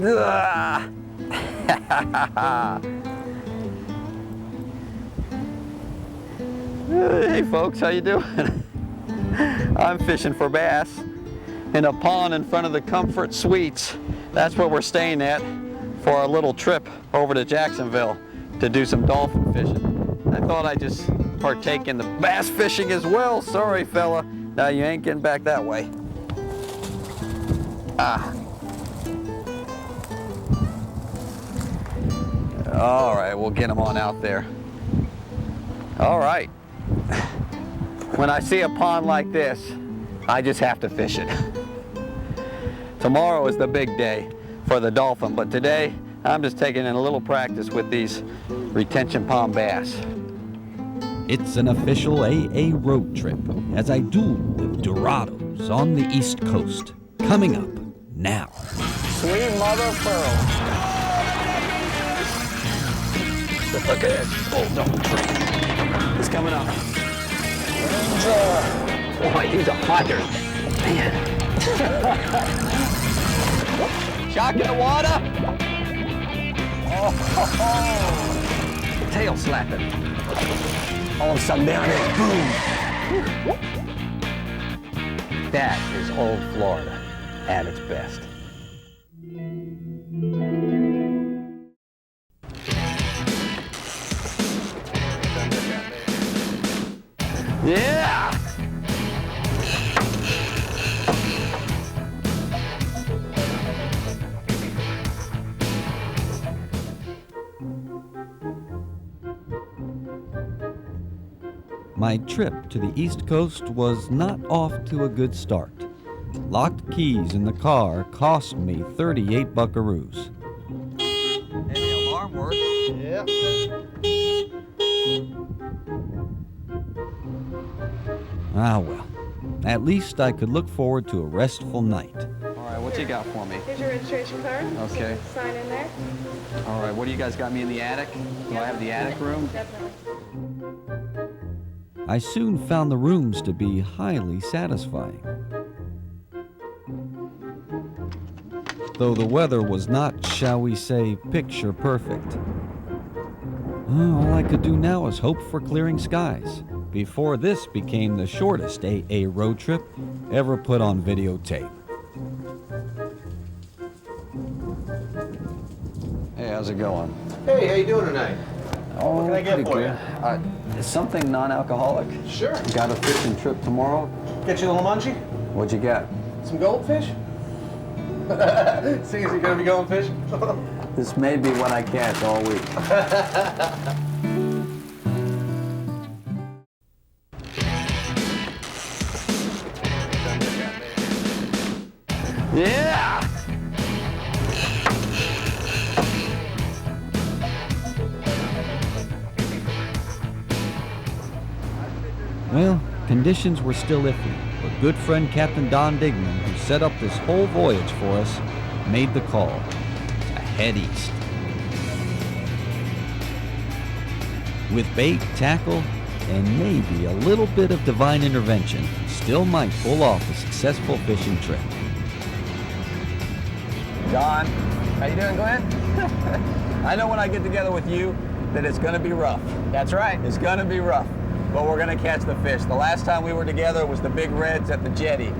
Hey folks, how you doing? I'm fishing for bass in a pond in front of the Comfort Suites. That's where we're staying at for our little trip over to Jacksonville to do some dolphin fishing. I thought I'd just partake in the bass fishing as well. Sorry, fella. Now you ain't getting back that way. All right, we'll get them on out there. All right. When I see a pond like this, I just have to fish it. Tomorrow is the big day for the dolphin, but today I'm just taking in a little practice with these retention pond bass. It's an official AA road trip as I duel with Dorados on the East Coast. Coming up now. Sweet mother of pearl. Look at this. Oh, don't tree. He's coming up. Boy, he's a hunter. Man. Shock in the water. Oh, tail slapping. All of a sudden down there, boom. That is old Florida at its best. Yeah! My trip to the East Coast was not off to a good start. Locked keys in the car cost me 38 buckaroos. And the alarm worked. Yeah. Ah well, at least I could look forward to a restful night. All right, what you got for me? Here's your registration card. Okay. So sign in there. All right, what do you guys got me in the attic? Do I have the attic room? Definitely. I soon found the rooms to be highly satisfying. Though the weather was not, shall we say, picture perfect. All I could do now is hope for clearing skies before this became the shortest AA road trip ever put on videotape. Hey, how's it going? Hey, how you doing tonight? Oh, What can I get pretty for good. Is something non-alcoholic? Sure. Got a fishing trip tomorrow? Get you a little munchie? What'd you get? Some goldfish? Seeing as you're gonna be going fishing. This may be what I catch all week. Yeah! Well, conditions were still iffy, but good friend Captain Don Dingman, who set up this whole voyage for us, made the call to head east. With bait, tackle, and maybe a little bit of divine intervention, still might pull off a successful fishing trip. John, how you doing, Glenn? I know when I get together with you that it's gonna be rough. That's right. It's gonna be rough, but we're gonna catch the fish. The last time we were together was the big reds at the jetty.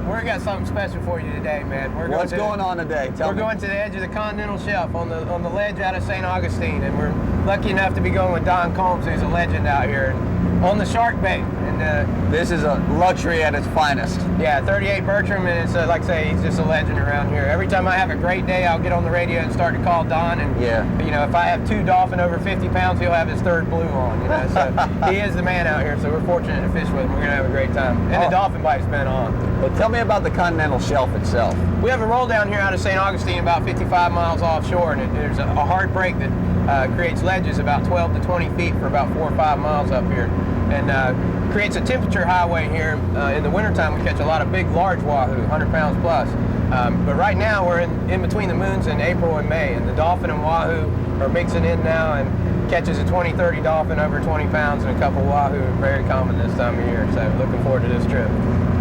We're got something special for you today, man. What's going on today? Tell We're me. going to the edge of the continental shelf on the ledge out of St. Augustine, and we're lucky enough to be going with Don Combs, who's a legend out here, on the shark bait. And this is a luxury at its finest. yeah, 38 Bertram, and it's like I say, he's just a legend around here. Every time I have a great day, I'll get on the radio and start to call Don, and you know, if I have 2 dolphin over 50 pounds, he'll have his 3rd blue on. You know, so he is the man out here. So we're fortunate to fish with him. We're gonna have a great time, and the dolphin bite's been on. Well, tell me about the continental shelf itself. We have a roll down here out of St. Augustine, about 55 miles offshore, and there's a hard break that creates ledges about 12 to 20 feet for about 4 or 5 miles up here, and creates a temperature highway here. In the wintertime, we catch a lot of big, large wahoo, 100 pounds plus. But right now, we're in between the moons in April and May, and the dolphin and wahoo are mixing in now, and catches a 20, 30 dolphin over 20 pounds and a couple wahoo are very common this time of year. So looking forward to this trip.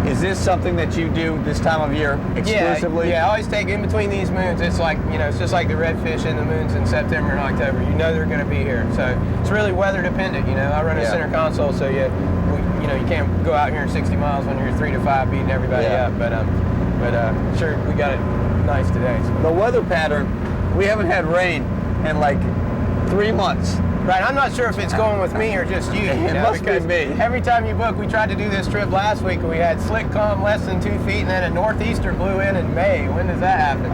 Is this something that you do this time of year exclusively? Yeah, I always take in between these moons. It's like, you know, it's just like the redfish in the moons in September and October. You know they're going to be here. So it's really weather dependent. You know, I run a center console, so you can't go out here 60 miles when you're 3 to 5 beating everybody up. But sure, we got it nice today. So. The weather pattern, we haven't had rain in like 3 months. Right, I'm not sure if it's going with me or just you. It must be me. Every time you book, we tried to do this trip last week and we had slick calm less than 2 feet and then a northeaster blew in May. When does that happen?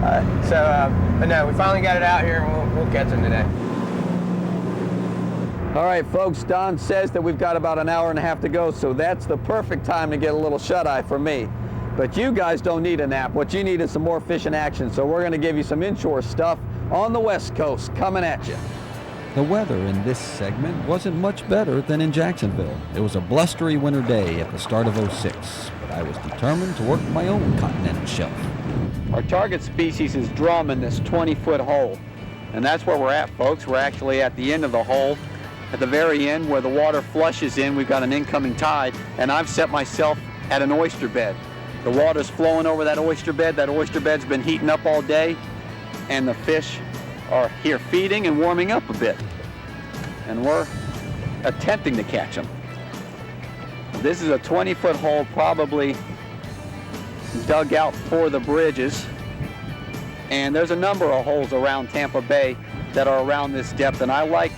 But no, we finally got it out here and we'll catch them today. All right, folks, Don says that we've got about an hour and a half to go, so that's the perfect time to get a little shut-eye for me. But you guys don't need a nap. What you need is some more fishing action, so we're going to give you some inshore stuff on the West Coast coming at you. The weather in this segment wasn't much better than in Jacksonville. It was a blustery winter day at the start of '06, but I was determined to work my own continental shelf. Our target species is drum in this 20-foot hole, and that's where we're at, folks. We're actually at the end of the hole. At the very end where the water flushes in, we've got an incoming tide, and I've set myself at an oyster bed. The water's flowing over that oyster bed. That oyster bed's been heating up all day, and the fish are here feeding and warming up a bit. And we're attempting to catch them. This is a 20-foot hole, probably dug out for the bridges. And there's a number of holes around Tampa Bay that are around this depth, and I like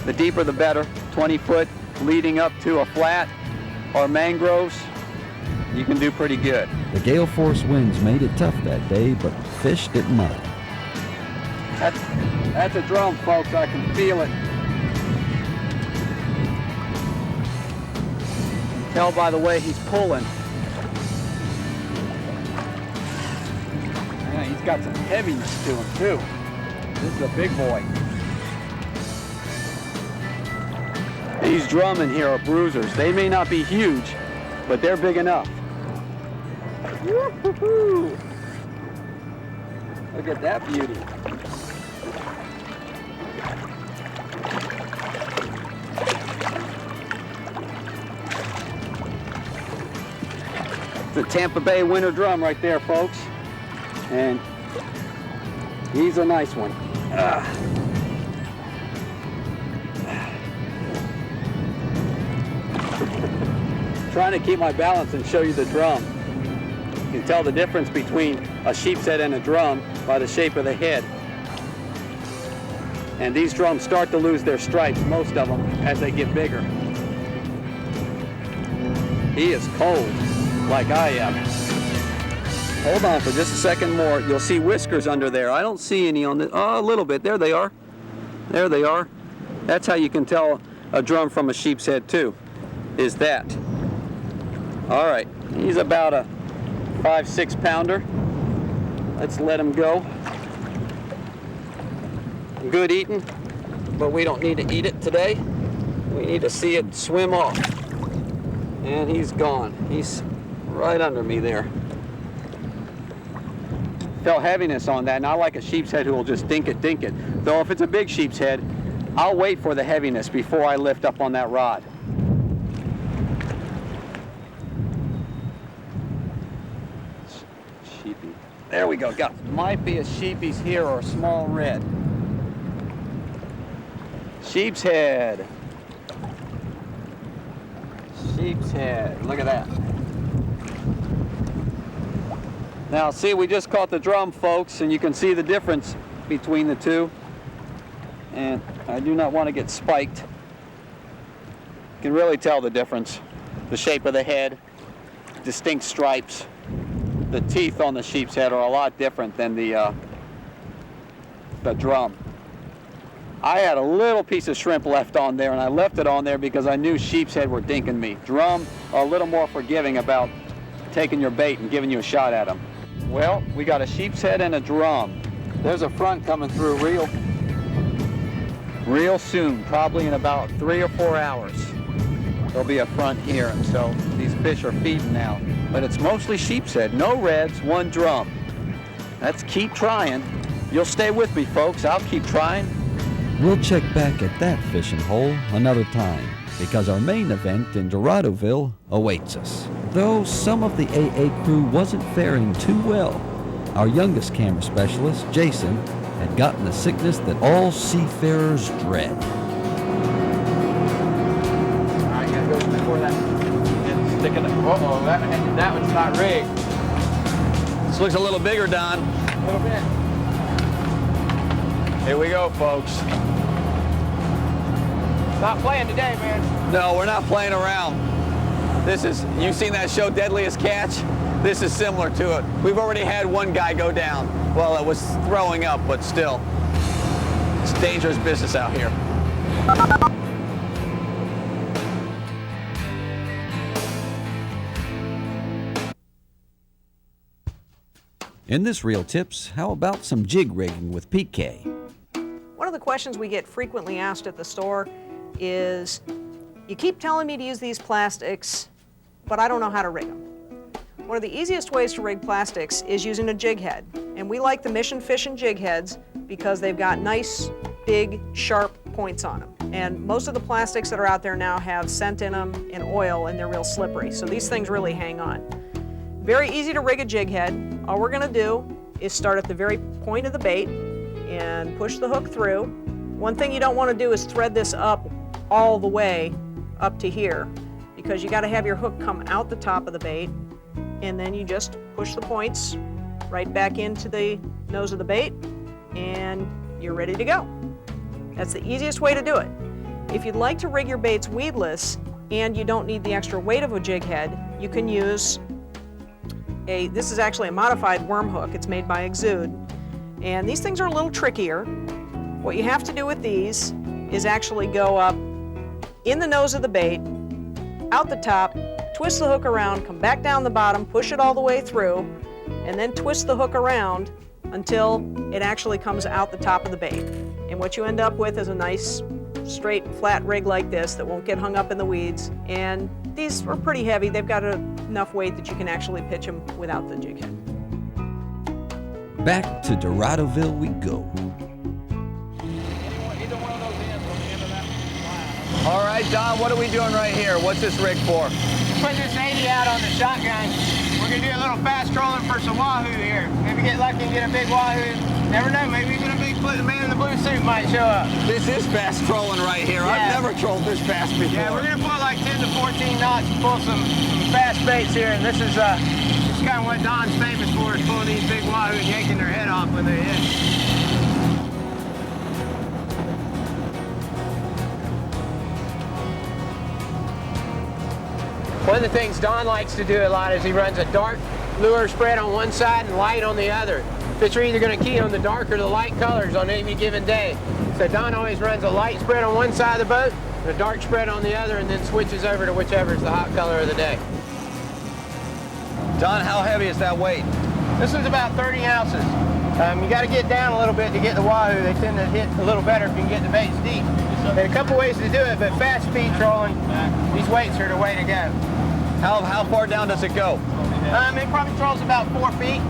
the deeper the better. 20 foot leading up to a flat or mangroves, you can do pretty good. The gale force winds made it tough that day, but fish didn't mind. That's a drum, folks. I can feel it. Tell by the way he's pulling. Yeah, he's got some heaviness to him too. This is a big boy. These drum in here are bruisers. They may not be huge, but they're big enough. Woo-hoo-hoo. Look at that beauty. The Tampa Bay winter drum right there, folks. And he's a nice one. Trying to keep my balance and show you the drum. You can tell the difference between a sheep's head and a drum by the shape of the head. And these drums start to lose their stripes, most of them, as they get bigger. He is cold, like I am. Hold on for just a second more. You'll see whiskers under there. I don't see any on the, oh, a little bit. There they are. There they are. That's how you can tell a drum from a sheep's head too, is that. All right, he's about a 5-6 pounder. Let's let him go. Good eating, but we don't need to eat it today. We need to see it swim off. And he's gone. He's right under me there. Felt heaviness on that, and I like a sheep's head who will just dink it. Though if it's a big sheep's head, I'll wait for the heaviness before I lift up on that rod. Sheepy. There we go. Might be a sheepy's here or a small red. Sheep's head. Sheep's head. Look at that. Now see, we just caught the drum, folks, and you can see the difference between the two. And I do not want to get spiked. You can really tell the difference. The shape of the head, distinct stripes. The teeth on the sheep's head are a lot different than the drum. I had a little piece of shrimp left on there, and I left it on there because I knew sheep's head were dinking me. Drum are a little more forgiving about taking your bait and giving you a shot at them. Well, we got a sheep's head and a drum. There's a front coming through real soon, probably in about 3 or 4 hours. There'll be a front here, and so these fish are feeding now. But it's mostly sheep's head, no reds, one drum. Let's keep trying. You'll stay with me, folks. I'll keep trying. We'll check back at that fishing hole another time, because our main event in Doradoville awaits us. Though some of the AA crew wasn't faring too well, our youngest camera specialist, Jason, had gotten the sickness that all seafarers dread. All right, gotta go before that. Stick it. Uh-oh, that one's not rigged. This looks a little bigger, Don. A little bit. Here we go, folks. Not playing today, man. No, we're not playing around. This is, you've seen that show Deadliest Catch? This is similar to it. We've already had one guy go down. Well, it was throwing up, but still. It's dangerous business out here. In this Reel Tips, how about some jig rigging with PK? One of the questions we get frequently asked at the store is, you keep telling me to use these plastics, but I don't know how to rig them. One of the easiest ways to rig plastics is using a jig head. And we like the Mission Fishing jig heads because they've got nice, big, sharp points on them. And most of the plastics that are out there now have scent in them and oil, and they're real slippery. So these things really hang on. Very easy to rig a jig head. All we're gonna do is start at the very point of the bait and push the hook through. One thing you don't wanna do is thread this up all the way up to here, because you gotta have your hook come out the top of the bait, and then you just push the points right back into the nose of the bait, and you're ready to go. That's the easiest way to do it. If you'd like to rig your baits weedless and you don't need the extra weight of a jig head, you can use this is actually a modified worm hook. It's made by Exude, and these things are a little trickier. What you have to do with these is actually go up in the nose of the bait, out the top, twist the hook around, come back down the bottom, push it all the way through, and then twist the hook around until it actually comes out the top of the bait. And what you end up with is a nice straight flat rig like this that won't get hung up in the weeds. And these are pretty heavy. They've got enough weight that you can actually pitch them without the jig head. Back to Doradoville we go. All right, Don, what are we doing right here? What's this rig for? Put this 80 out on the shotgun. We're gonna do a little fast trolling for some wahoo here. Maybe get lucky and get a big wahoo. Never know, maybe even a big the man in the blue suit might show up. This is fast trolling right here. Yeah. I've never trolled this fast before. Yeah, we're gonna put like 10 to 14 knots and pull some fast baits here, and this is kind of what Don's famous for, is pulling these big wahoo and yanking their head off when they hit. One of the things Don likes to do a lot is he runs a dark lure spread on one side and light on the other. Fish are either going to key on the dark or the light colors on any given day. So Don always runs a light spread on one side of the boat, and a dark spread on the other, and then switches over to whichever is the hot color of the day. Don, how heavy is that weight? This is about 30 ounces. You got to get down a little bit to get the wahoo. They tend to hit a little better if you can get the baits deep. There are a couple ways to do it, but fast speed trolling, these weights are the way to go. How far down does it go? It probably trolls about 4 feet.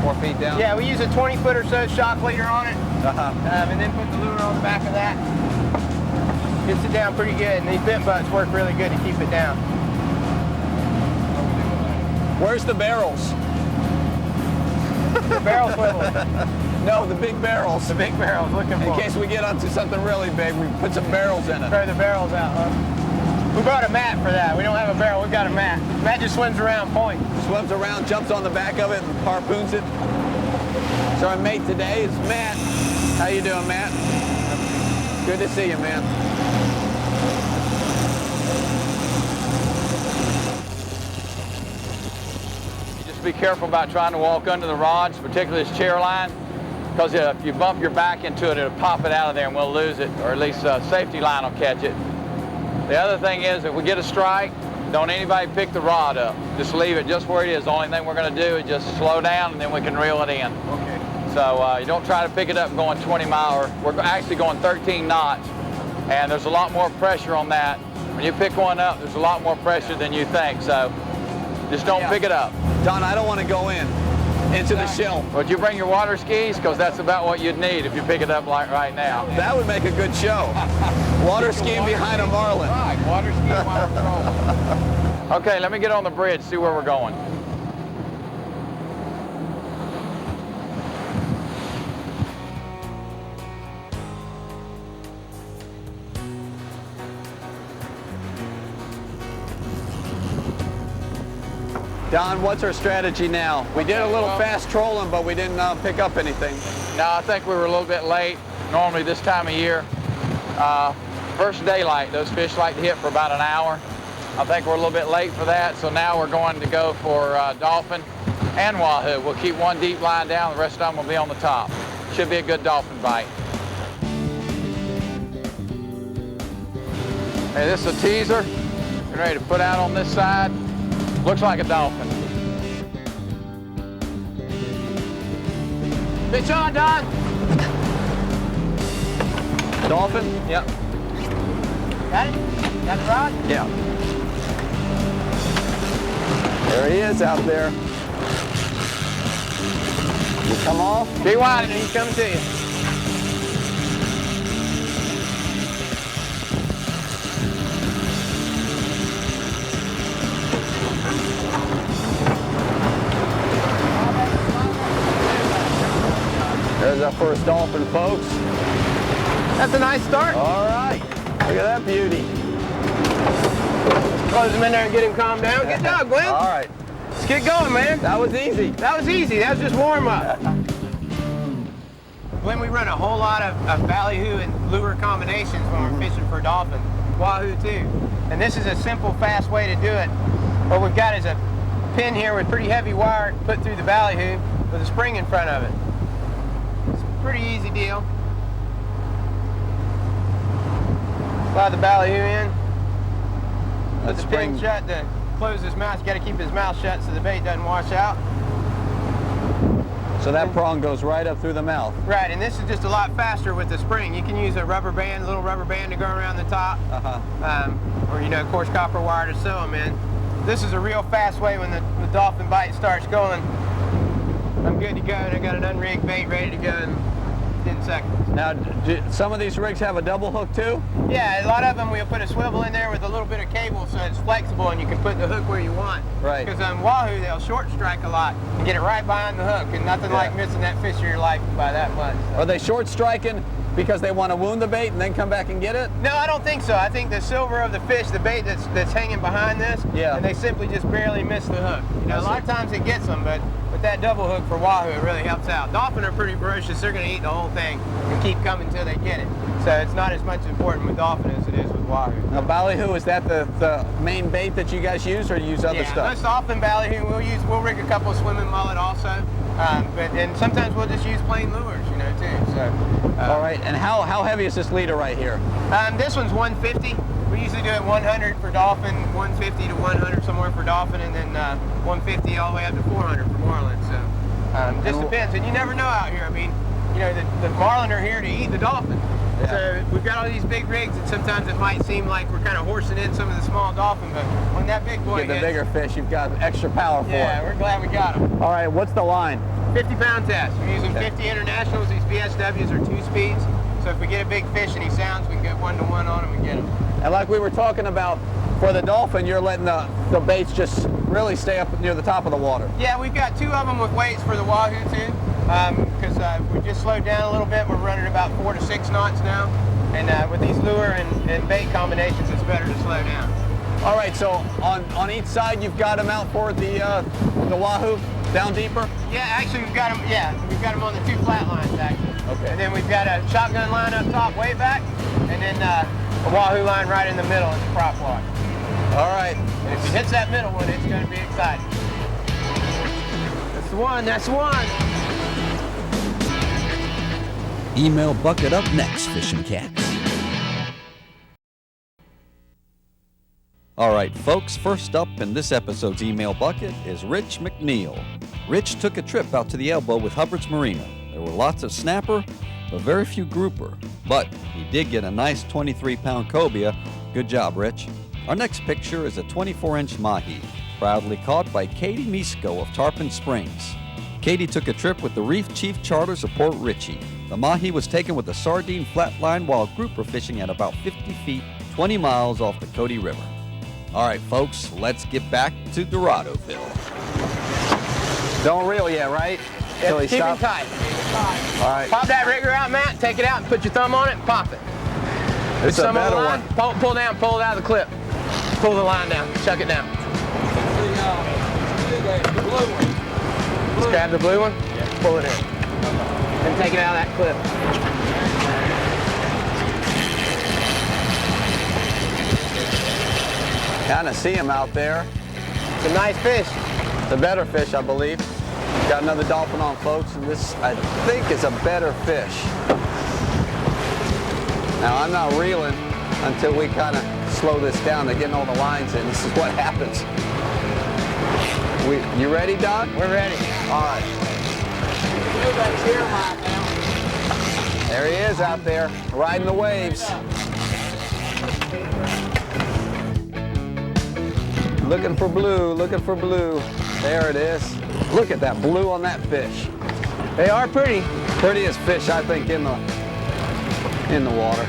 4 feet down? Yeah, we use a 20-foot or so shock leader on it, and then put the lure on the back of that. Gets it down pretty good, and these bent butts work really good to keep it down. Where's the barrels? The barrel swivel. No, the big barrels. The big barrels, looking for. In case we get onto something really big, we put some barrels in it. Throw the barrels out, huh? We brought a mat for that. We don't have a barrel, we've got a mat. Mat just swims around point. Swims around, jumps on the back of it, and harpoons it. So our mate today is Matt. How you doing, Matt? Good to see you, man. You just be careful about trying to walk under the rods, particularly this chair line, because if you bump your back into it, it'll pop it out of there and we'll lose it, or at least a safety line will catch it. The other thing is, if we get a strike, don't anybody pick the rod up. Just leave it just where it is. The only thing we're going to do is just slow down, and then we can reel it in. Okay. So you don't try to pick it up going 20 miles. We're actually going 13 knots, and there's a lot more pressure on that. When you pick one up, there's a lot more pressure than you think. So just don't pick it up. Don, I don't want to go in. into the shell. Would you bring your water skis? Because that's about what you'd need if you pick it up like right now. That would make a good show. Water skiing behind a marlin. Right, water skiing while we're rolling. Okay, let me get on the bridge, see where we're going. Don, what's our strategy now? We did a little fast trolling, but we didn't pick up anything. No, I think we were a little bit late. Normally this time of year, first daylight, those fish like to hit for about an hour. I think we're a little bit late for that, so now we're going to go for dolphin and wahoo. We'll keep one deep line down, the rest of them will be on the top. Should be a good dolphin bite. Hey, this is a teaser. Getting ready to put out on this side. Looks like a dolphin. Fish on, Don. Dolphin? Yep. Got it? Got the rod? Yeah. There he is out there. You come off? Be wide and he's coming to you. There's our first dolphin, folks. That's a nice start. All right. Look at that beauty. Close him in there and get him calmed down. Good job, Glenn. All right. Let's get going, man. That was easy. That was easy. That was just warm up. Glenn, we run a whole lot of ballyhoo and lure combinations when we're fishing for dolphin. Wahoo too. And this is a simple, fast way to do it. What we've got is a pin here with pretty heavy wire put through the ballyhoo with a spring in front of it. It's a pretty easy deal. Slide the ballyhoo in. Put the pin shut to close his mouth. You got to keep his mouth shut so the bait doesn't wash out. So that prong goes right up through the mouth. Right, and this is just a lot faster with the spring. You can use a rubber band, a little rubber band to go around the top, or of course, copper wire to sew them in. This is a real fast way when the dolphin bite starts going. I'm good to go, and I got an unrigged bait ready to go in 10 seconds. Now, do some of these rigs have a double hook too? Yeah, a lot of them we'll put a swivel in there with a little bit of cable so it's flexible and you can put the hook where you want. Right. Because on wahoo, they'll short strike a lot and get it right behind the hook, and nothing like missing that fish of your life by that much. So. Are they short striking because they want to wound the bait and then come back and get it? No, I don't think so. I think the silver of the fish, the bait that's hanging behind this, and they simply just barely miss the hook. A lot of times it gets them, but with that double hook for wahoo, it really helps out. Dolphin are pretty ferocious. They're going to eat the whole thing and keep coming until they get it. So it's not as much important with dolphin as it is with wahoo. Now, ballyhoo, is that the main bait that you guys use, or do you use other stuff? Most often ballyhoo, we'll rig a couple of swimming mullet also, and sometimes we'll just use plain lures, too. So. All right, and how heavy is this leader right here? This one's 150. We usually do it 100 for dolphin, 150 to 100 somewhere for dolphin, and then 150 all the way up to 400 for marlin. So just depends, and you never know out here. I mean, the marlin are here to eat the dolphin. Yeah. So we've got all these big rigs, and sometimes it might seem like we're kind of horsing in some of the small dolphin, but when that big boy get the bigger fish, you've got extra power for it. Yeah, we're glad we got him. All right, what's the line? 50-pound test. We're using 50 internationals. These VSWs are 2 speeds. So if we get a big fish and he sounds, we can go 1-to-1 on him and get him. And like we were talking about, for the dolphin, you're letting the baits just really stay up near the top of the water. Yeah, we've got 2 of them with weights for the wahoo too, because we just slowed down a little bit. We're running about 4 to 6 knots now, and with these lure and bait combinations, it's better to slow down. All right, so on each side, you've got them out for the wahoo, down deeper? Yeah, actually we've got them. Yeah, we've got them on the 2 flat lines actually. Okay. And then we've got a shotgun line up top, way back, and then a wahoo line right in the middle as a prop wash. All right. And if he hits that middle one, it's going to be exciting. That's the one. That's the one. Email bucket up next, Fishing Cats. All right, folks, first up in this episode's email bucket is Rich McNeil. Rich took a trip out to the Elbow with Hubbard's Marina. There were lots of snapper, but very few grouper. But he did get a nice 23-pound cobia. Good job, Rich. Our next picture is a 24-inch mahi, proudly caught by Katie Misko of Tarpon Springs. Katie took a trip with the Reef Chief Charters of Port Richey. The mahi was taken with a sardine flatline while grouper fishing at about 50 feet, 20 miles off the Cody River. All right, folks, let's get back to Doradoville. Don't reel yet, right? Yeah, Till he keep him stops? tight. All right. Pop that rigger out, Matt. Take it out and put your thumb on it and pop it. It's a Some on the better line. one. Pull down, pull it out of the clip. Pull the line down, chuck it down. Just grab the blue one, pull it in. And take it out of that clip. Kind of see him out there. It's a nice fish. The better fish, I believe. Got another dolphin on, folks, and this, I think, is a better fish. Now, I'm not reeling until we kind of slow this down to getting all the lines in. This is what happens. You ready, Don? We're ready. All right. There he is out there, riding the waves. Looking for blue, looking for blue. There it is. Look at that blue on that fish. They are pretty. Prettiest fish, I think, in the water.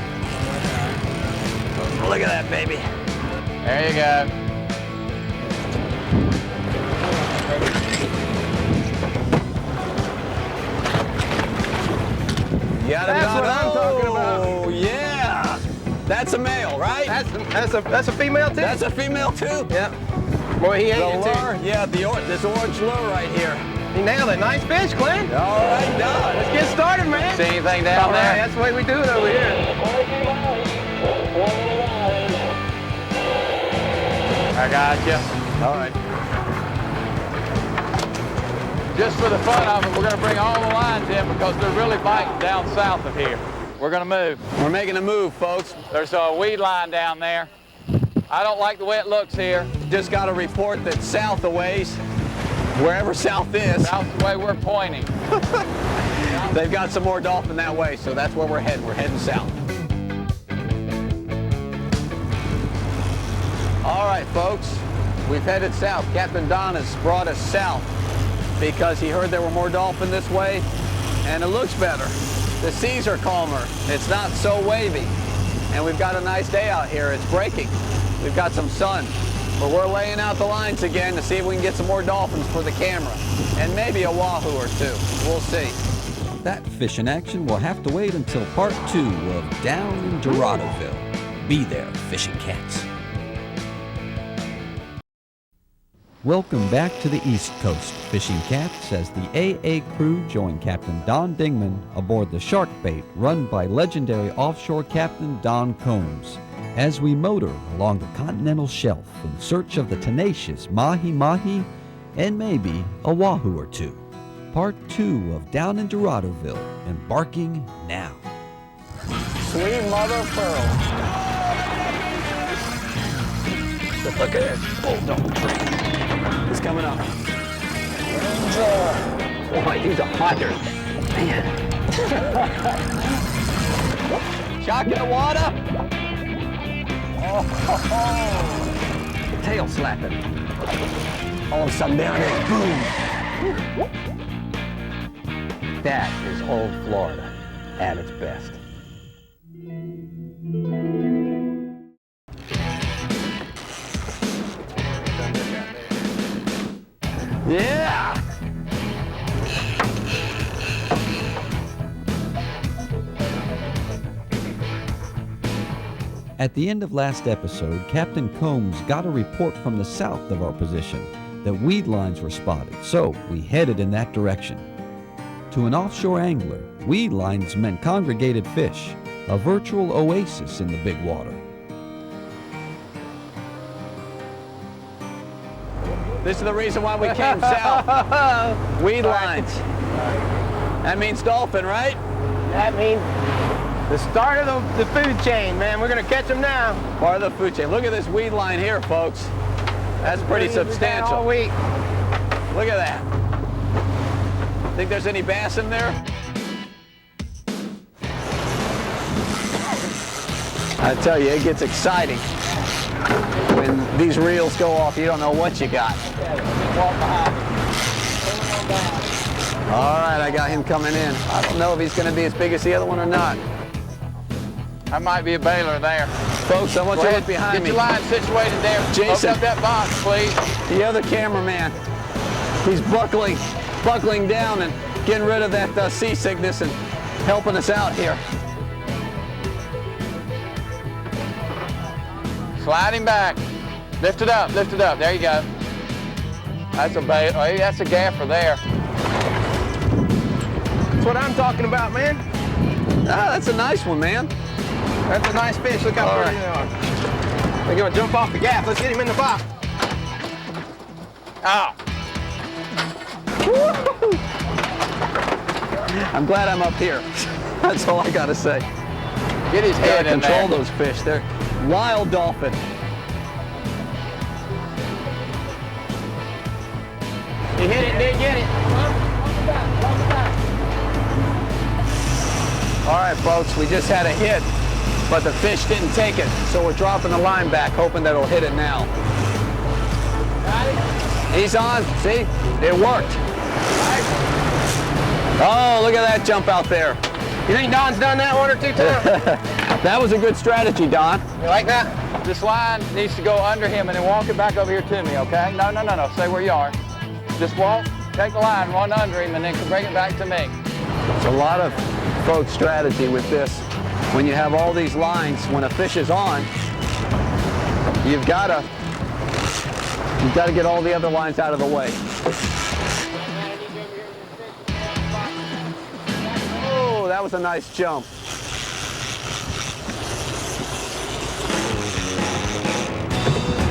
Look at that, baby. There you go. You got him, That's Don. what I'm talking about. Oh, yeah. That's a male, right? That's a female too. That's a female, too? Yeah. Boy, he ate The it lure, too. yeah, this orange lure right here. He nailed it. Nice fish, Glenn. All right, Don. Let's get started, man. See anything down All right, there? that's the way we do it over here. I got you. All right. Just for the fun of it, we're going to bring all the lines in because they're really biting down south of here. We're going to move. We're making a move, folks. There's a weed line down there. I don't like the way it looks here. Just got a report that south a ways, wherever south is, That's the way we're pointing. they've got some more dolphin that way, so that's where we're heading. We're heading south. All right, folks, we've headed south. Captain Don has brought us south because he heard there were more dolphin this way, and it looks better. The seas are calmer. It's not so wavy, and we've got a nice day out here. It's breaking. We've got some sun, but we're laying out the lines again to see if we can get some more dolphins for the camera, and maybe a wahoo or two. We'll see. That fish in action will have to wait until part 2 of Down in Doradoville. Be there, fishing cats. Welcome back to the East Coast, fishing cats, as the AA crew join Captain Don Dingman aboard the shark bait run by legendary offshore Captain Don Combs, as we motor along the continental shelf in search of the tenacious mahi-mahi and maybe a wahoo or two. Part 2 of Down in Doradoville, embarking now. Sweet mother of pearl. Look at this. Oh, don't drink. He's coming up. Boy, he's a hunter. Man. Shock in the water. Oh, tail slapping. All of a sudden down there, boom. That is old Florida at its best. Yeah! At the end of last episode, Captain Combs got a report from the south of our position that weed lines were spotted, so we headed in that direction. To an offshore angler, weed lines meant congregated fish, a virtual oasis in the big water. This is the reason why we came south. Weed lines. That means dolphin, right? That means the start of the food chain, man. We're going to catch them now. Part of the food chain. Look at this weed line here, folks. That's pretty We've been all substantial. week. Look at that. Think there's any bass in there? I tell you, it gets exciting. When these reels go off, you don't know what you got. All right, I got him coming in. I don't know if he's going to be as big as the other one or not. That might be a bailer there. Folks, I want you to look behind Get me. your line situated there. Jason. Open up that box, please. The other cameraman. He's buckling down and getting rid of that seasickness and helping us out here. Slide him back. Lift it up, lift it up. There you go. That's a bait. Oh, that's a gaffer there. That's what I'm talking about, man. Ah, that's a nice one, man. That's a nice fish. Look how All pretty right. they are. They're gonna jump off the gaff. Let's get him in the box. Oh. I'm glad I'm up here. That's all I got to say. Get his head Gotta in control there. those fish. They're wild dolphin. He hit it, didn't get it. All right, folks, we just had a hit, but the fish didn't take it, so we're dropping the line back, hoping that it'll hit it now. He's on. See? It worked. Oh, look at that jump out there. You think Don's done that one or two times? That was a good strategy, Don. You like that? This line needs to go under him and then walk it back over here to me, okay? No. Stay where you are. Just walk, take the line, run under him, and then bring it back to me. It's a lot of folks' strategy with this. When you have all these lines, when a fish is on, you've got to get all the other lines out of the way. Oh, that was a nice jump.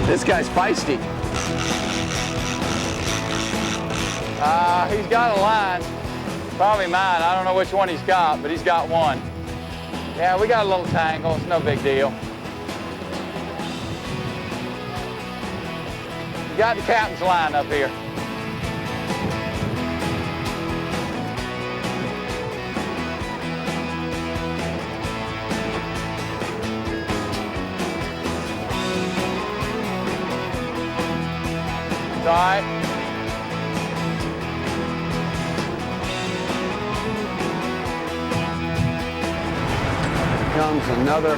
This guy's feisty. He's got a line. Probably mine. I don't know which one he's got, but he's got one. Yeah, we got a little tangle. It's no big deal. You got the captain's line up here. It's all right. Comes another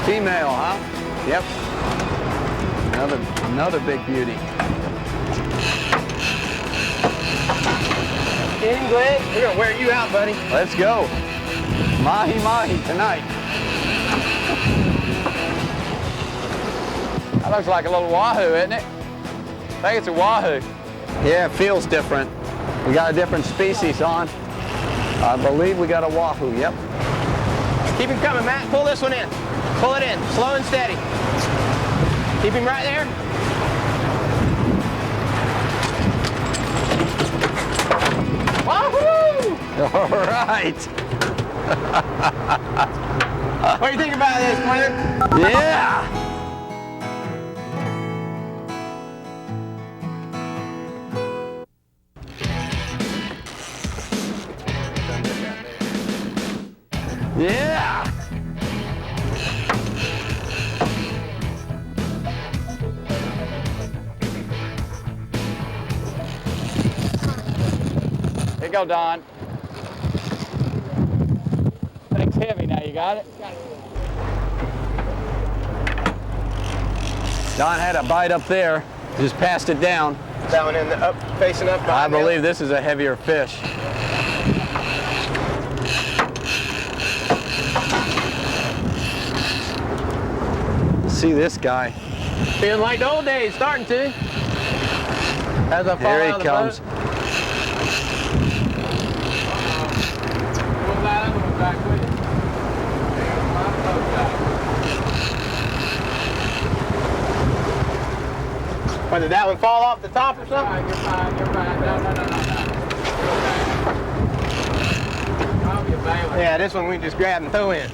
female, huh? Yep. Another big beauty. Get him, Glen. We're gonna wear you out, buddy. Let's go. Mahi mahi tonight. That looks like a little wahoo, isn't it? I think it's a wahoo. Yeah, it feels different. We got a different species on. I believe we got a wahoo, yep. Keep him coming, Matt. Pull this one in. Pull it in, slow and steady. Keep him right there. Wahoo! All right. What do you think about this, Glen? Yeah. Yeah. Here you go, Don. Thing's heavy now, you got it? Don had a bite up there, just passed it down. That one in the up, facing up. I believe this is a heavier fish. See this guy. Feeling like the old days, starting to. As I fall Here he out of the comes. boat. Pull that other one back with you. What, did that one fall off the top or something? You're fine. No. Probably a bailer. Yeah, this one we just grab and throw in.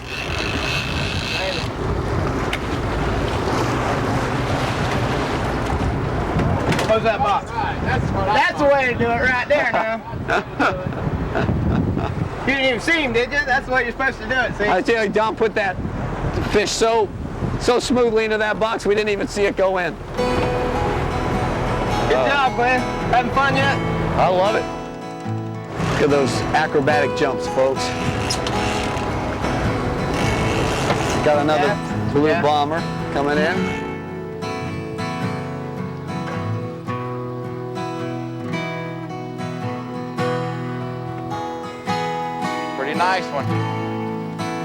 Close that box. Right, that's what That's the way to do it right there now. You didn't even see him, did you? That's the way you're supposed to do it, see? I tell you, Don put that fish so smoothly into that box, we didn't even see it go in. Good job, Glen. Having fun yet? I love it. Look at those acrobatic jumps, folks. Got another blue bomber coming in. Pretty nice one.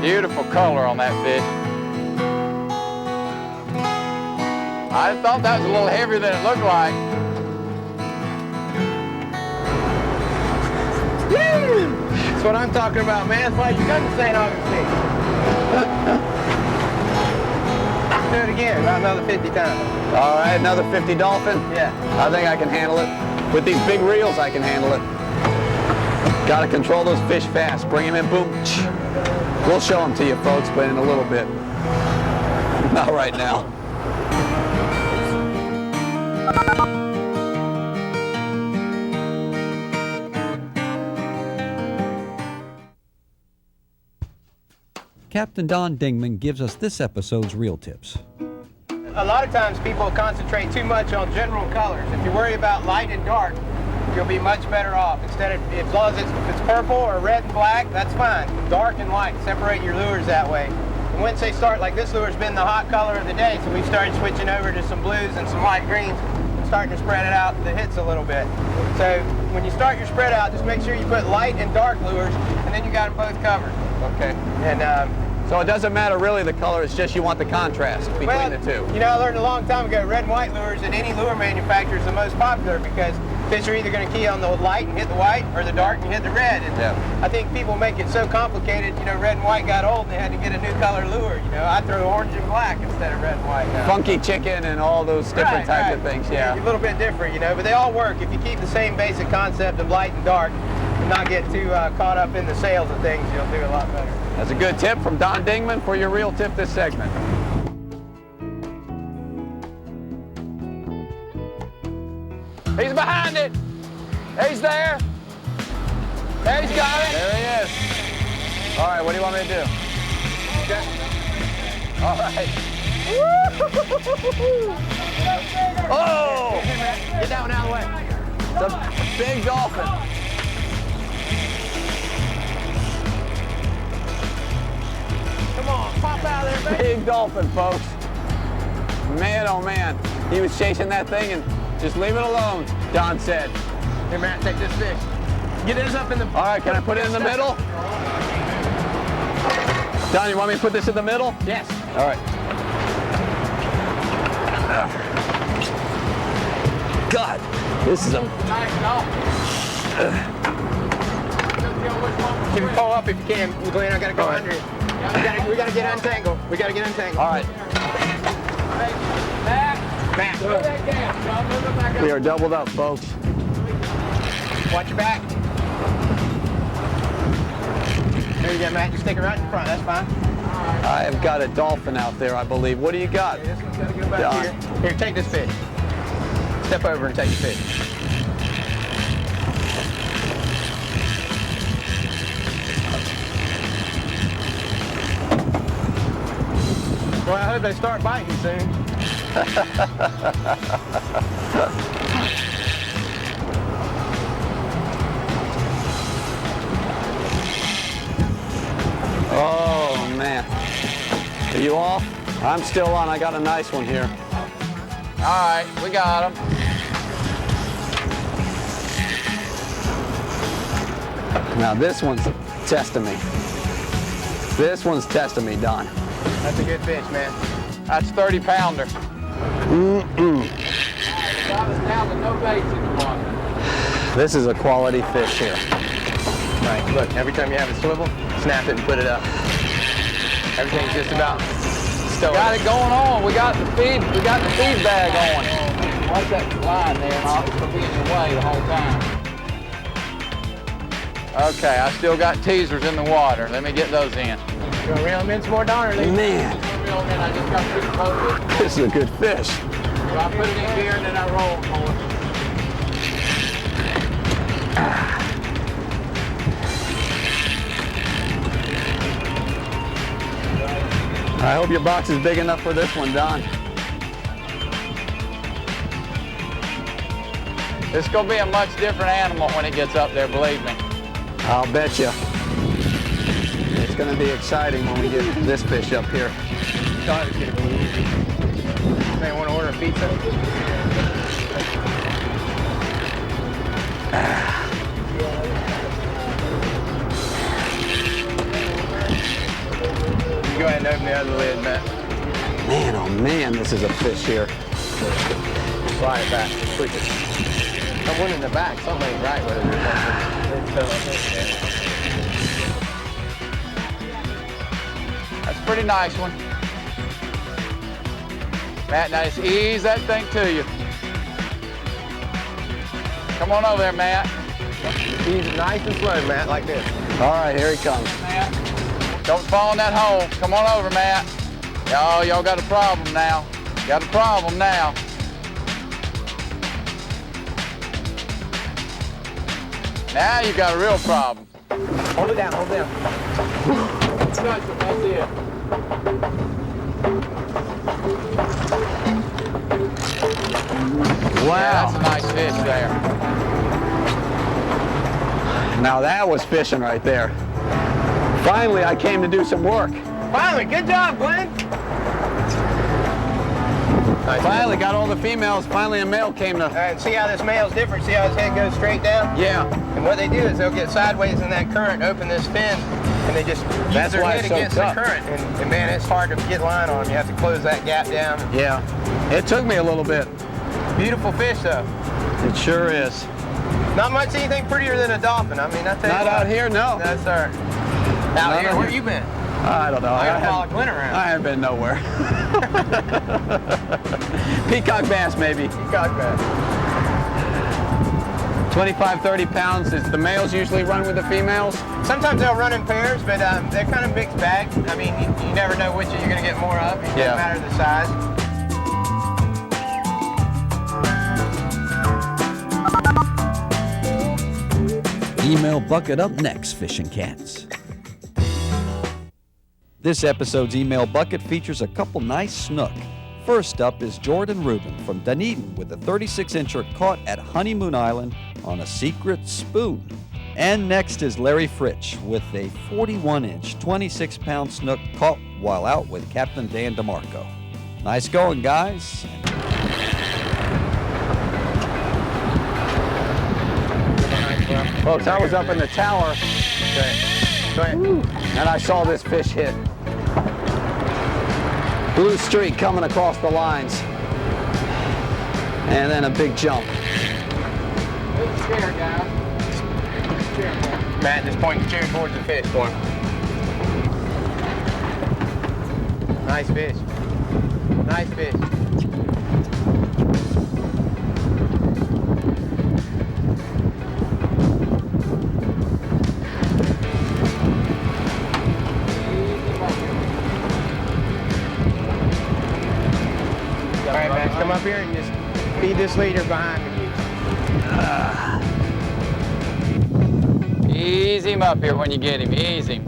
Beautiful color on that fish. I thought that was a little heavier than it looked like. That's what I'm talking about, man. That's why you come to St. Augustine. Do it again, about another 50 times. All right, another 50 dolphin. Yeah. I think I can handle it. With these big reels, I can handle it. Got to control those fish fast. Bring them in, boom. We'll show them to you, folks, but in a little bit. Not right now. Captain Don Dingman gives us this episode's reel tips. A lot of times people concentrate too much on general colors. If you worry about light and dark, you'll be much better off. Instead of, as long as it's purple or red and black, that's fine. Dark and light, separate your lures that way. And once they start, like this lure's been the hot color of the day, so we've started switching over to some blues and some light greens and starting to spread it out the hits a little bit. So when you start your spread out, just make sure you put light and dark lures, and then you got them both covered. Okay. And So it doesn't matter really the color, it's just you want the contrast between the two. You know, I learned a long time ago, red and white lures in any lure manufacturer is the most popular because fish are either going to key on the light and hit the white or the dark and hit the red. And I think people make it so complicated, you know, red and white got old and they had to get a new color lure. You know, I throw orange and black instead of red and white now. Funky chicken and all those different types of things, A little bit different, you know, but they all work. If you keep the same basic concept of light and dark and not get too caught up in the sales of things, you'll do a lot better. That's a good tip from Don Dingman for your reel tip this segment. He's behind it. He's there. There he's got it. There he is. All right, what do you want me to do? Okay. All right. Oh! Get that one out of the way. It's a big dolphin. Come on, pop out of there, baby. Big dolphin, folks. Man, oh man. He was chasing that thing and just leave it alone, Don said. Here, Matt, take this fish. Get this up in the... All right, can I put it in the middle? Don, you want me to put this in the middle? Yes. All right. God, this is a... Can you pull up if you can? Glenn, I gotta go under it. We gotta get untangled. We gotta get untangled. All right. Back. We are doubled up, folks. Watch your back. There you go, Matt. Just stick it right in front. That's fine. I have got a dolphin out there, I believe. What do you got? This one's gotta go back Don. here. Here, take this fish. Step over and take the fish. Well, I hope they start biting soon. Oh, man. Are you off? I'm still on. I got a nice one here. All right, we got him. Now, this one's testing me. This one's testing me, Don. That's a good fish, man. That's 30-pounder. Down with no baits in the water. This is a quality fish here. Right, look, every time you have a swivel, snap it and put it up. Everything's just about stowing. Got it going on. We got the feed bag on. Watch that line there, and it's going to be in your way the whole time. Okay, I still got teasers in the water. Let me get those in. You want to reel them in some more, Don, or leave? Man, I just got to focus. this is a good fish. So I put it in gear and then I roll for it. I hope your box is big enough for this one, Don. It's going to be a much different animal when it gets up there, believe me. I'll bet you. It's going to be exciting when we get this fish up here. God, it's gonna be easy. Hey, want to order a pizza? You go ahead and open the other lid, Matt. Man, oh man, this is a fish here. Slide it back. Tweak it. Someone in the back. Something ain't right with it. That's a pretty nice one. Matt, now just ease that thing to you. Come on over there, Matt. Easy, nice and slow, Matt, like this. All right, here he comes. Matt, don't fall in that hole. Come on over, Matt. Y'all got a problem now. Got a problem now. Now you got a real problem. Hold it down, hold it down. That's it. Wow. Yeah, that's a nice fish there. Now that was fishing right there. Finally, I came to do some work. Finally, good job, Glenn. Nice. Finally got all the females. Finally, a male came to. All right, see how this male's different? See how his head goes straight down? Yeah. And what they do is they'll get sideways in that current, open this fin, and they just use That's their why head it's so against the tough. current. And man, it's hard to get line on them. You have to close that gap down. Yeah. It took me a little bit. Beautiful fish, though. It sure is. Not much anything prettier than a dolphin. I mean, I tell you Not what. out here, no. That's our. Not Out here, out where here. you been? I don't know. I gotta follow haven't- Glenn around. I haven't been nowhere. Peacock bass, maybe. Peacock bass. 25, 30 pounds. Is the males usually run with the females? Sometimes they'll run in pairs, but they're kind of mixed bag. I mean, you never know which you're going to get more of. It doesn't Yeah. matter the size. Email Bucket up next, Fishing Cats. This episode's Email Bucket features a couple nice snook. First up is Jordan Rubin from Dunedin with a 36-incher caught at Honeymoon Island on a secret spoon. And next is Larry Fritsch with a 41-inch, 26-pound snook caught while out with Captain Dan DeMarco. Nice going, guys. Folks, I was up in the tower Go ahead. and I saw this fish hit. Blue streak coming across the lines. And then a big jump. Matt, just point the chair towards the fish for him. Nice fish. Nice fish. All right, Max, come up here and just feed this leader behind me. Ease him up here when you get him. Ease him.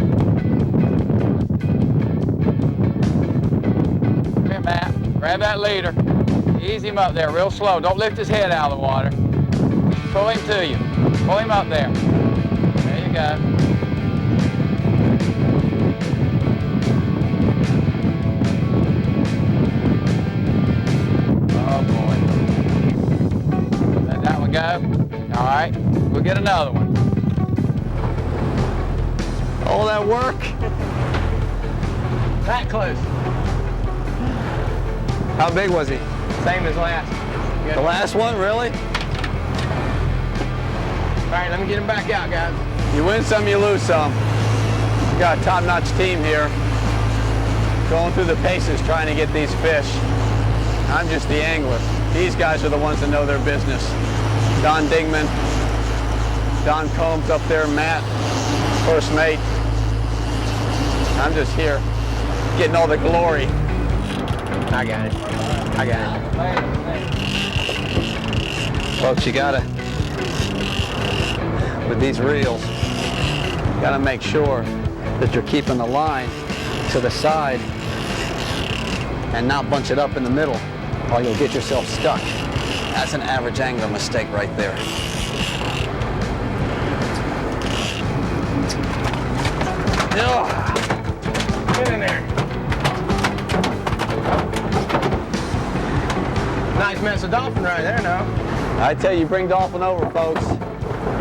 Come here, Matt. Grab that leader. Ease him up there real slow. Don't lift his head out of the water. Pull him to you. Pull him up there. There you go. Oh, boy. Let that one go. All right. We'll get another one. All that work. That close. How big was he? Same as last. Good. The last one, really? All right, let me get him back out, guys. You win some, you lose some. We got a top-notch team here. Going through the paces trying to get these fish. I'm just the angler. These guys are the ones that know their business. Don Dingman, Don Combs up there, Matt, first mate. I'm just here getting all the glory. I got it. I got it. Folks, you gotta, with these reels, you gotta make sure that you're keeping the line to the side and not bunch it up in the middle, or you'll get yourself stuck. That's an average angler mistake right there. Get in there. Nice mess of dolphin right there now. I tell you, bring dolphin over, folks.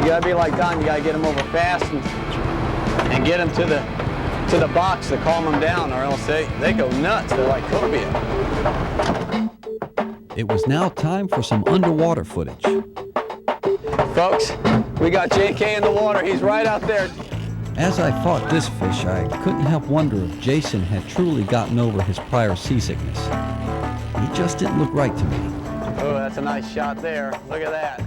You gotta be like Don. You gotta get them over fast and get them to the box to calm them down, or else they go nuts. They're like cobia. It was now time for some underwater footage. Folks, we got JK in the water. He's right out there. As I fought this fish, I couldn't help wonder if Jason had truly gotten over his prior seasickness. He just didn't look right to me. Oh, that's a nice shot there. Look at that.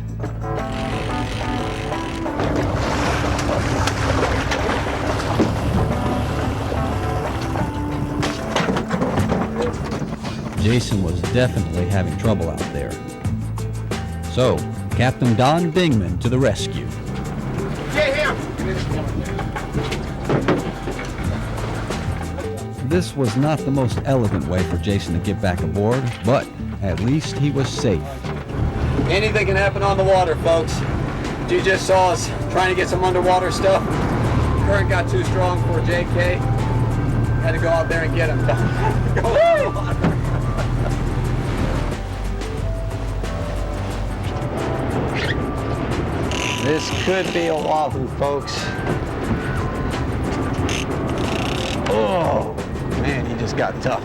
Jason was definitely having trouble out there. So, Captain Don Dingman to the rescue. Get him! This was not the most elegant way for Jason to get back aboard, but at least he was safe. Anything can happen on the water, folks. You just saw us trying to get some underwater stuff. Current got too strong for JK. Had to go out there and get him. Go in the water. This could be a wahoo, folks. Oh, man, he just got tough.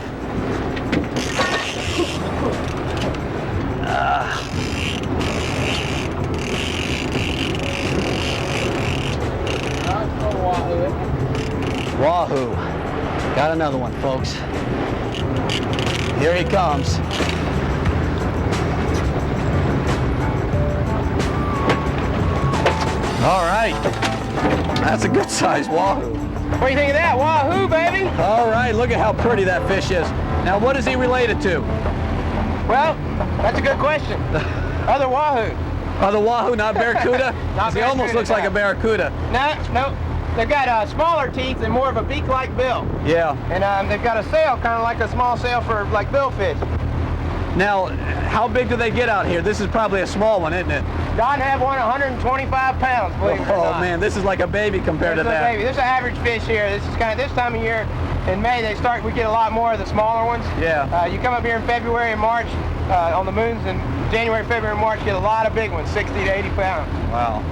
Wahoo. Got another one, folks. Here he comes. All right. That's a good size wahoo. What do you think of that? Wahoo, baby! All right, look at how pretty that fish is. Now, what is he related to? Well, that's a good question. Other wahoo. The wahoo, not barracuda? Not He almost barracuda, looks like no. a barracuda. No. They've got smaller teeth and more of a beak-like bill. Yeah. And they've got a sail, kind of like a small sail for like billfish. Now, how big do they get out here? This is probably a small one, isn't it? Don had one 125 pounds, believe it or not. Oh man, this is like a baby compared to This is a that. baby. This is an average fish here. This is kind of this time of year. In May, we get a lot more of the smaller ones. Yeah. You come up here in February and March on the moons, and January, February, and March, you get a lot of big ones, 60 to 80 pounds. Wow.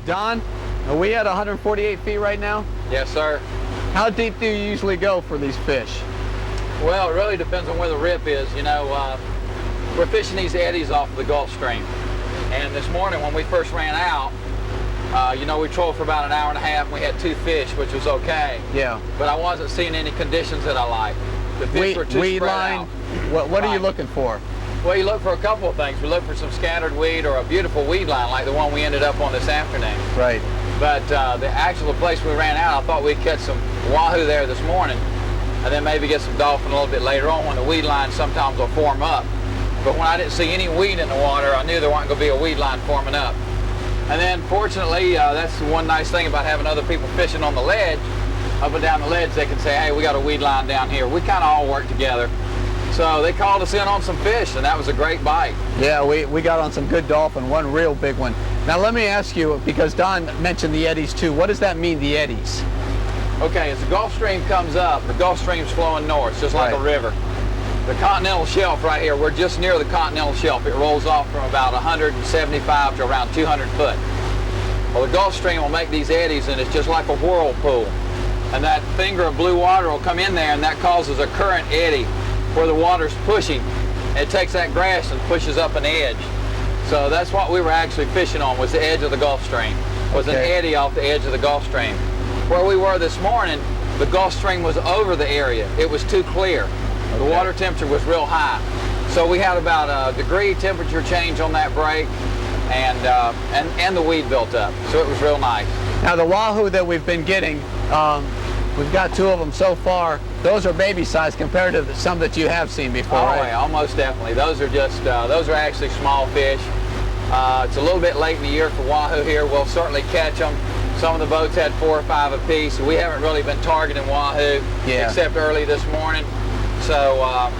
Don, are we at 148 feet right now? Yes, sir. How deep do you usually go for these fish? Well, it really depends on where the rip is. You know, we're fishing these eddies off of the Gulf Stream. And this morning when we first ran out, you know, we trolled for about an hour and a half and we had 2 fish, which was okay. Yeah. But I wasn't seeing any conditions that I liked. The fish were too weed spread line? out. What are you Right. looking for? Well, you look for a couple of things. We look for some scattered weed or a beautiful weed line like the one we ended up on this afternoon. Right. But the actual place we ran out, I thought we'd catch some wahoo there this morning and then maybe get some dolphin a little bit later on when the weed line sometimes will form up. But when I didn't see any weed in the water, I knew there wasn't going to be a weed line forming up. And then fortunately, that's the one nice thing about having other people fishing on the ledge. Up and down the ledge, they can say, hey, we got a weed line down here. We kind of all work together. So they called us in on some fish, and that was a great bite. Yeah, we got on some good dolphin, one real big one. Now let me ask you, because Don mentioned the eddies too, what does that mean, the eddies? Okay, as the Gulf Stream comes up, the Gulf Stream's flowing north, just like Right. a river. The continental shelf right here, we're just near the continental shelf. It rolls off from about 175 to around 200 foot. Well, the Gulf Stream will make these eddies, and it's just like a whirlpool. And that finger of blue water will come in there, and that causes a current eddy where the water's pushing. It takes that grass and pushes up an edge. So that's what we were actually fishing on, was the edge of the Gulf Stream. Was an Okay. eddy off the edge of the Gulf Stream. Where we were this morning, the Gulf Stream was over the area. It was too clear. The Okay. water temperature was real high. So we had about a degree temperature change on that break, and the weed built up. So it was real nice. Now the wahoo that we've been getting, we've got 2 of them so far. Those are baby size compared to some that you have seen before, Oh, right? yeah, almost definitely. Those are just, those are actually small fish. It's a little bit late in the year for wahoo here. We'll certainly catch them. Some of the boats had 4 or 5 apiece. We haven't really been targeting wahoo Yeah. except early this morning. So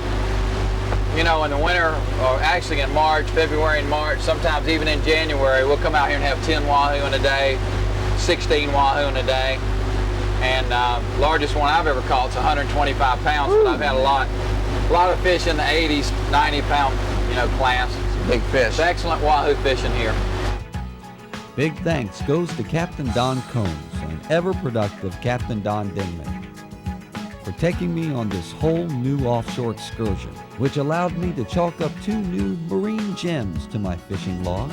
you know, in the winter, or actually in March, February and March, sometimes even in January, we'll come out here and have 10 wahoo in a day, 16 wahoo in a day. And largest one I've ever caught is 125 pounds, but I've had a lot of fish in the 80s, 90 pound, you know, class. Big fish. It's excellent wahoo fishing here. Big thanks goes to Captain Don Combs and ever-productive Captain Don Dingman for taking me on this whole new offshore excursion, which allowed me to chalk up 2 new marine gems to my fishing log.